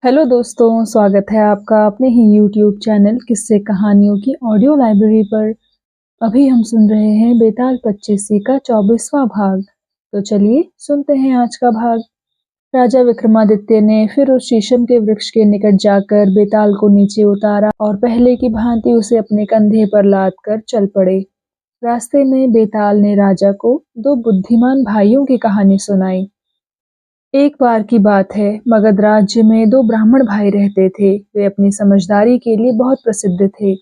Hello दोस्तों, स्वागत है आपका अपने ही यूट्यूब चैनल किस्से कहानियों की ऑडियो लाइब्रेरी पर। अभी हम सुन रहे हैं बेताल पच्चीसी का 24वां भाग। तो चलिए सुनते हैं आज का भाग। राजा विक्रमादित्य ने फिर उस शीशम के वृक्ष के निकट जाकर बेताल को नीचे उतारा और पहले की भांति उसे अपने कंधे पर लाद कर चल पड़े। रास्ते में बेताल ने राजा को दो बुद्धिमान भाइयों की कहानी सुनाई। एक बार की बात है, मगध राज्य में दो ब्राह्मण भाई रहते थे। वे अपनी समझदारी के लिए बहुत प्रसिद्ध थे।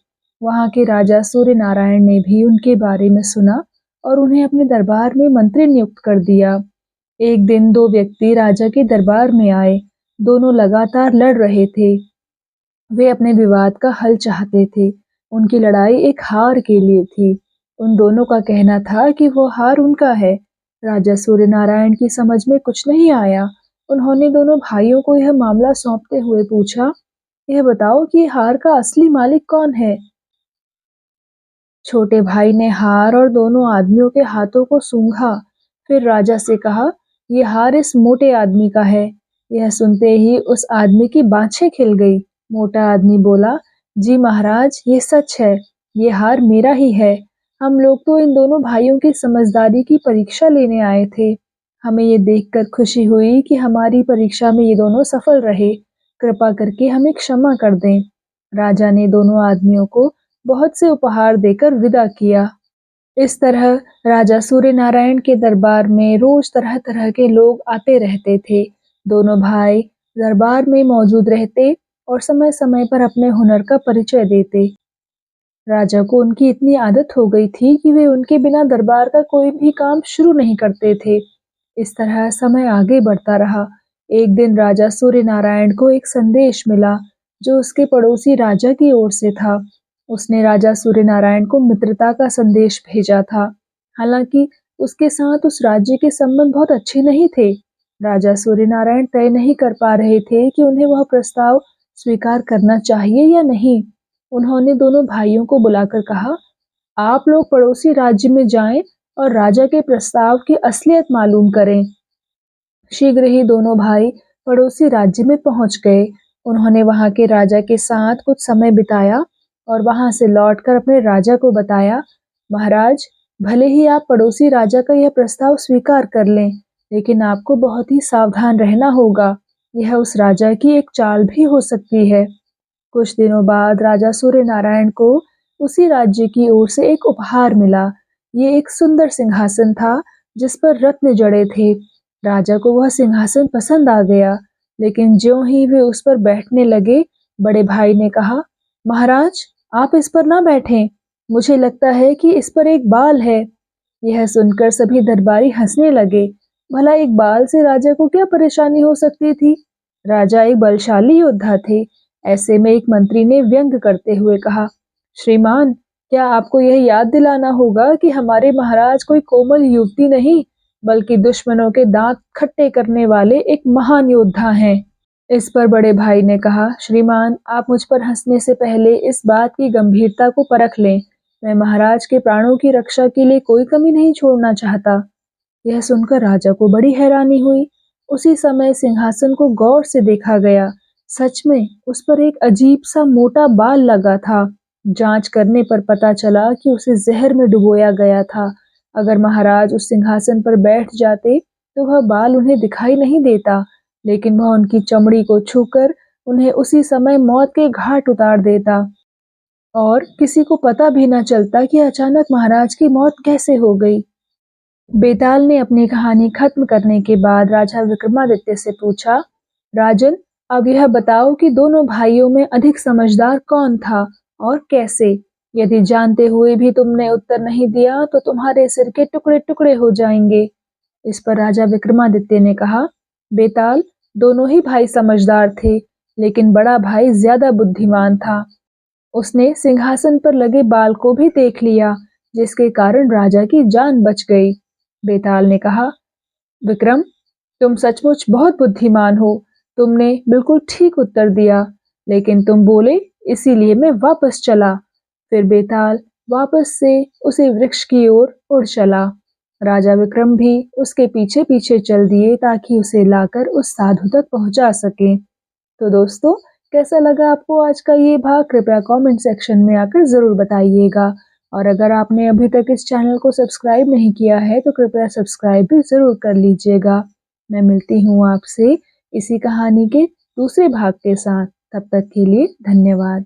वहां के राजा सूर्य नारायण ने भी उनके बारे में सुना और उन्हें अपने दरबार में मंत्री नियुक्त कर दिया। एक दिन दो व्यक्ति राजा के दरबार में आए। दोनों लगातार लड़ रहे थे। वे अपने विवाद का हल चाहते थे। उनकी लड़ाई एक हार के लिए थी। उन दोनों का कहना था कि वो हार उनका है। राजा सूर्यनारायण की समझ में कुछ नहीं आया। उन्होंने दोनों भाइयों को यह मामला सौंपते हुए पूछा, यह बताओ कि हार का असली मालिक कौन है। छोटे भाई ने हार और दोनों आदमियों के हाथों को सूंघा। फिर राजा से कहा, ये हार इस मोटे आदमी का है। यह सुनते ही उस आदमी की बाछें खिल गई। मोटा आदमी बोला, जी महाराज, ये सच है। ये हार मेरा ही है। हम लोग तो इन दोनों भाइयों की समझदारी की परीक्षा लेने आए थे। हमें ये देखकर खुशी हुई कि हमारी परीक्षा में ये दोनों सफल रहे। कृपा करके हमें क्षमा कर दें। राजा ने दोनों आदमियों को बहुत से उपहार देकर विदा किया। इस तरह राजा सूर्यनारायण के दरबार में रोज तरह तरह के लोग आते रहते थे। दोनों भाई दरबार में मौजूद रहते और समय समय पर अपने हुनर का परिचय देते। राजा को उनकी इतनी आदत हो गई थी कि वे उनके बिना दरबार का कोई भी काम शुरू नहीं करते थे। इस तरह समय आगे बढ़ता रहा। एक दिन राजा सूर्यनारायण को एक संदेश मिला जो उसके पड़ोसी राजा की ओर से था। उसने राजा सूर्यनारायण को मित्रता का संदेश भेजा था। हालांकि उसके साथ उस राज्य के संबंध बहुत अच्छे नहीं थे। राजा सूर्यनारायण तय नहीं कर पा रहे थे कि उन्हें वह प्रस्ताव स्वीकार करना चाहिए या नहीं। उन्होंने दोनों भाइयों को बुलाकर कहा, आप लोग पड़ोसी राज्य में जाएं और राजा के प्रस्ताव की असलियत मालूम करें। शीघ्र ही दोनों भाई पड़ोसी राज्य में पहुंच गए। उन्होंने वहां के राजा के साथ कुछ समय बिताया और वहां से लौटकर अपने राजा को बताया, महाराज, भले ही आप पड़ोसी राजा का यह प्रस्ताव स्वीकार कर लें, लेकिन आपको बहुत ही सावधान रहना होगा। यह उस राजा की एक चाल भी हो सकती है। कुछ दिनों बाद राजा सूर्यनारायण को उसी राज्य की ओर से एक उपहार मिला। ये एक सुंदर सिंहासन था जिस पर रत्न जड़े थे। राजा को वह सिंहासन पसंद आ गया, लेकिन ज्यों ही वे उस पर बैठने लगे, बड़े भाई ने कहा, महाराज, आप इस पर ना बैठें। मुझे लगता है कि इस पर एक बाल है। यह सुनकर सभी दरबारी हंसने लगे। भला एक बाल से राजा को क्या परेशानी हो सकती थी। राजा एक बलशाली योद्धा थे। ऐसे में एक मंत्री ने व्यंग करते हुए कहा, श्रीमान, क्या आपको यह याद दिलाना होगा कि हमारे महाराज कोई कोमल युवती नहीं, बल्कि दुश्मनों के दांत खट्टे करने वाले एक महान योद्धा हैं। इस पर बड़े भाई ने कहा, श्रीमान, आप मुझ पर हंसने से पहले इस बात की गंभीरता को परख लें। मैं महाराज के प्राणों की रक्षा के लिए कोई कमी नहीं छोड़ना चाहता। यह सुनकर राजा को बड़ी हैरानी हुई। उसी समय सिंहासन को गौर से देखा गया। सच में उस पर एक अजीब सा मोटा बाल लगा था। जांच करने पर पता चला कि उसे जहर में डुबोया गया था। अगर महाराज उस सिंहासन पर बैठ जाते तो वह बाल उन्हें दिखाई नहीं देता, लेकिन वह उनकी चमड़ी को छूकर उन्हें उसी समय मौत के घाट उतार देता और किसी को पता भी न चलता कि अचानक महाराज की मौत कैसे हो गई। बेताल ने अपनी कहानी खत्म करने के बाद राजा विक्रमादित्य से पूछा, राजन, अब यह बताओ कि दोनों भाइयों में अधिक समझदार कौन था और कैसे। यदि जानते हुए भी तुमने उत्तर नहीं दिया तो तुम्हारे सिर के टुकड़े टुकड़े हो जाएंगे। इस पर राजा विक्रमादित्य ने कहा, बेताल, दोनों ही भाई समझदार थे, लेकिन बड़ा भाई ज्यादा बुद्धिमान था। उसने सिंहासन पर लगे बाल को भी देख लिया, जिसके कारण राजा की जान बच गई। बेताल ने कहा, विक्रम, तुम सचमुच बहुत बुद्धिमान हो। तुमने बिल्कुल ठीक उत्तर दिया, लेकिन तुम बोले, इसीलिए मैं वापस चला। फिर बेताल वापस से उसी वृक्ष की ओर उड़ चला। राजा विक्रम भी उसके पीछे पीछे चल दिए ताकि उसे लाकर उस साधु तक पहुंचा सके। तो दोस्तों, कैसा लगा आपको आज का ये भाग? कृपया कमेंट सेक्शन में आकर ज़रूर बताइएगा। और अगर आपने अभी तक इस चैनल को सब्सक्राइब नहीं किया है तो कृपया सब्सक्राइब भी ज़रूर कर लीजिएगा। मैं मिलती हूँ आपसे इसी कहानी के दूसरे भाग के साथ। तब तक के लिए धन्यवाद।